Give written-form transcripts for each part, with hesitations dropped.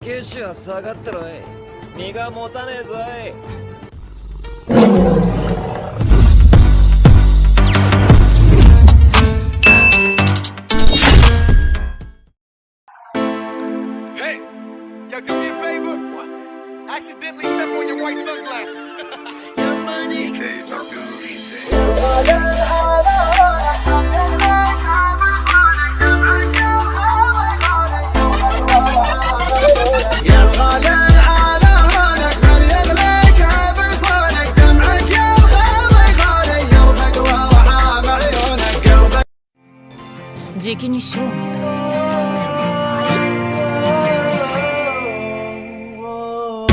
景色が下がってろい。身が持たねえぞい。Hey, yo, do me a favor. What? Accidentally step on your white sunglasses. Your money. Days areじきに勝負だ。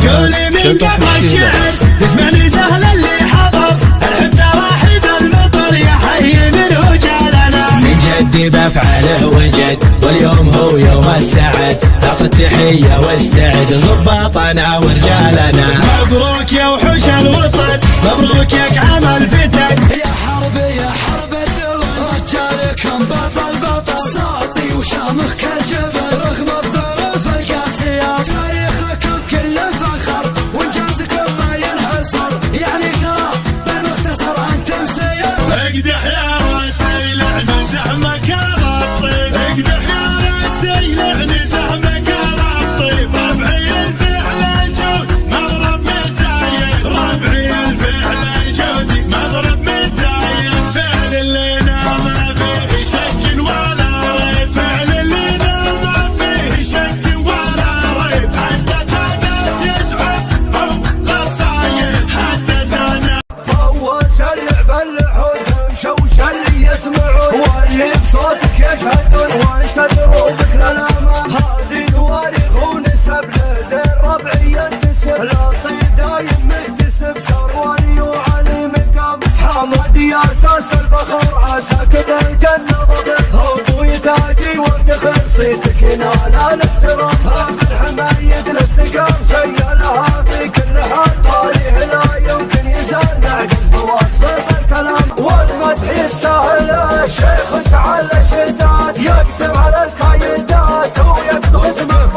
قولي من قبل الشعر تسمعني سهل اللي حضر الحب واحد المطر يا حي من وجالنا من جدي بفعله وجد واليوم هو يوم السعد تعطي التحية واستعد ضباطنا ورجالنا مبروك يا وحوش الوطن مبروك يا كعام الفتن يا حرب الدول رجالكم بطل صاصي وشامخ كالجبل رغم الظروف القاسية تاريخكم كله فخر وانجازكم ما ينحصر يعني ترى بالمختصر انتم سيف اقدح يا راسي لعن زحمك الطيب اقدح يا راسي لعن زحمك الطيب ربعي الفعل الجود مضرب متايد ربعي الفعل الجود مضرب متايد فعل اللي نام فيه شك ولا ريب فعل اللي نام فيه شك ولا ريب حتى تنام يتعب او للصايد حتى تنام هو سريع بالحوت وشوش اللي يسمعون واللي بصوتك يشهدون ويستدروا بك للامام هذه تواريخ ونسب لدين ربعي ينتسب للطيب دايم مكتسب سرواني وعلي مقام حمادي يا اساس الفخر عساك بالجنه ضبط هو تاجي وافتخر صيتك ينال الاحترام بالحمايد الافتقار شي لها في كل حال طاريه لا يمكن يزال نعجز بوصف بالكلام والمدح يستاهل الشيخ تعالى شداد يقدر على الكايدات ويقدر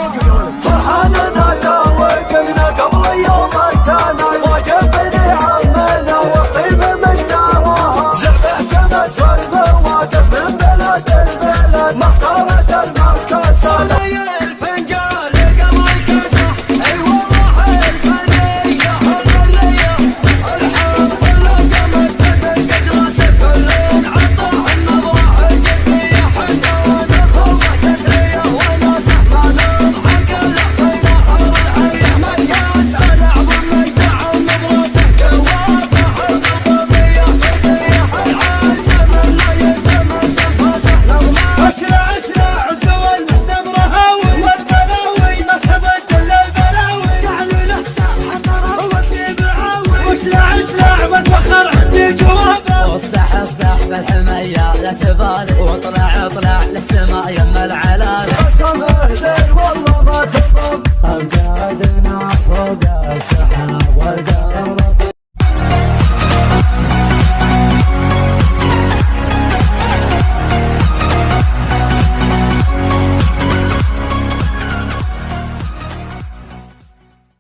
فرحاننا يا وقفنا قبل يوم اتانا وقفني عمنا والطيب مقدارها زعبه كانت فرد واقف من بلاد البلاد مختارة المركز اصدح بالحمية لا تبالي واطلع للسماء يم العالم